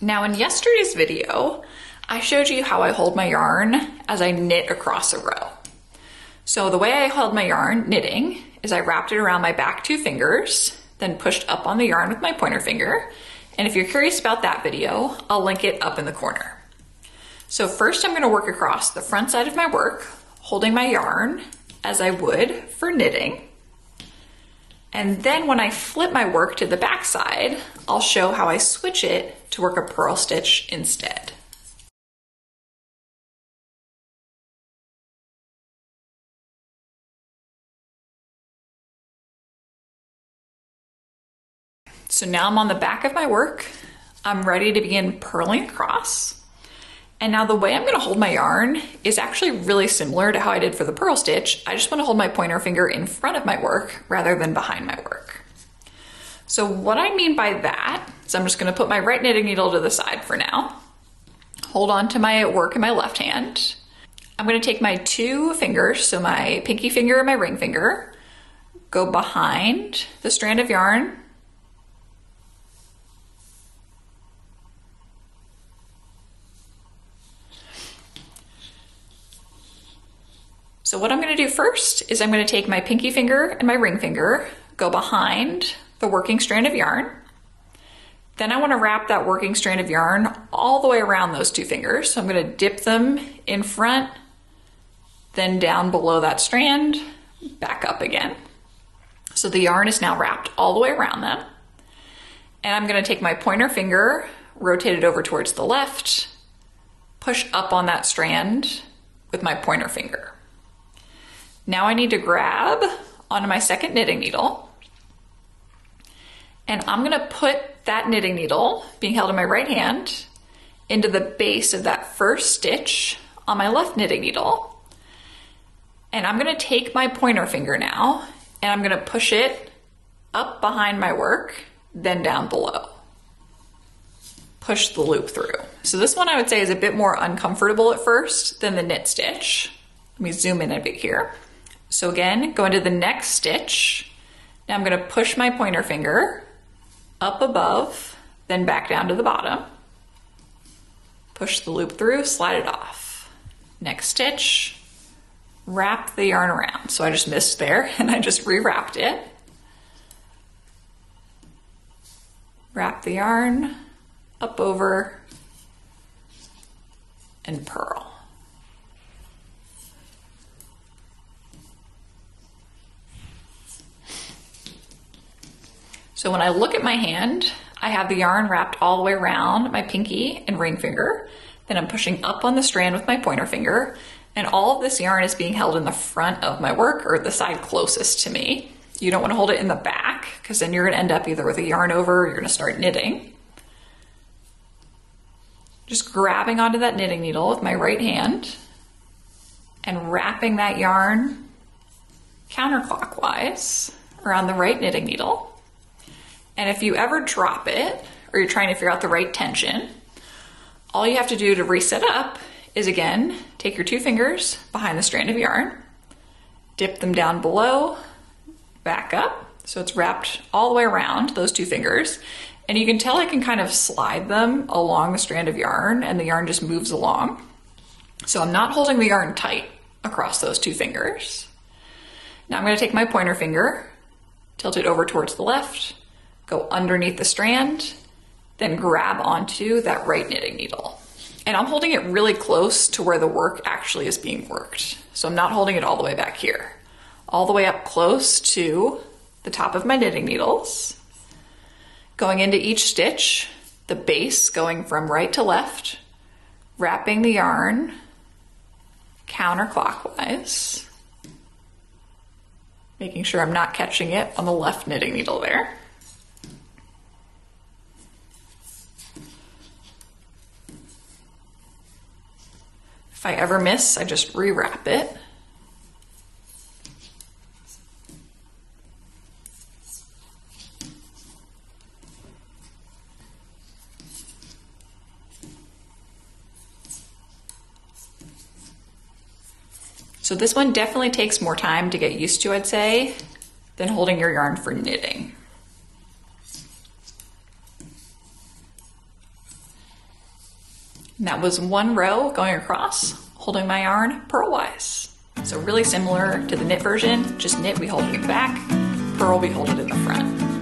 Now in yesterday's video, I showed you how I hold my yarn as I knit across a row. So the way I held my yarn knitting is I wrapped it around my back 2 fingers, then pushed up on the yarn with my pointer finger. And if you're curious about that video, I'll link it up in the corner. So first I'm going to work across the front side of my work, holding my yarn as I would for knitting. And then when I flip my work to the back side, I'll show how I switch it to work a purl stitch instead. So now I'm on the back of my work. I'm ready to begin purling across. And now the way I'm going to hold my yarn is actually really similar to how I did for the purl stitch. I just want to hold my pointer finger in front of my work rather than behind my work. So what I mean by that is I'm just going to put my right knitting needle to the side for now. Hold on to my work in my left hand. I'm going to take my 2 fingers, so my pinky finger and my ring finger, go behind the strand of yarn, so what I'm going to do first is I'm going to take my pinky finger and my ring finger, go behind the working strand of yarn. Then I want to wrap that working strand of yarn all the way around those 2 fingers. So I'm going to dip them in front, then down below that strand, back up again. So the yarn is now wrapped all the way around them. And I'm going to take my pointer finger, rotate it over towards the left, push up on that strand with my pointer finger. Now I need to grab onto my second knitting needle, and I'm going to put that knitting needle, being held in my right hand, into the base of that first stitch on my left knitting needle. And I'm going to take my pointer finger now, and I'm going to push it up behind my work, then down below. Push the loop through. So this one I would say is a bit more uncomfortable at first than the knit stitch. Let me zoom in a bit here. So again, go into the next stitch. Now I'm going to push my pointer finger up above, then back down to the bottom. Push the loop through, slide it off. Next stitch, wrap the yarn around. So I just missed there and I just rewrapped it. Wrap the yarn up over and purl. So when I look at my hand, I have the yarn wrapped all the way around my pinky and ring finger. Then I'm pushing up on the strand with my pointer finger. And all of this yarn is being held in the front of my work, or the side closest to me. You don't want to hold it in the back, because then you're going to end up either with a yarn over or you're going to start knitting. Just grabbing onto that knitting needle with my right hand and wrapping that yarn counterclockwise around the right knitting needle. And if you ever drop it, or you're trying to figure out the right tension, all you have to do to reset up is, again, take your 2 fingers behind the strand of yarn, dip them down below, back up, so it's wrapped all the way around those 2 fingers. And you can tell I can kind of slide them along the strand of yarn, and the yarn just moves along. So I'm not holding the yarn tight across those 2 fingers. Now I'm going to take my pointer finger, tilt it over towards the left, go underneath the strand, then grab onto that right knitting needle. And I'm holding it really close to where the work actually is being worked. So I'm not holding it all the way back here. All the way up close to the top of my knitting needles. Going into each stitch, the base going from right to left, wrapping the yarn counterclockwise, making sure I'm not catching it on the left knitting needle there. If I ever miss, I just rewrap it. So this one definitely takes more time to get used to, I'd say, than holding your yarn for knitting. And that was one row going across, holding my yarn purlwise. So really similar to the knit version, just knit we hold it in the back, purl we hold it in the front.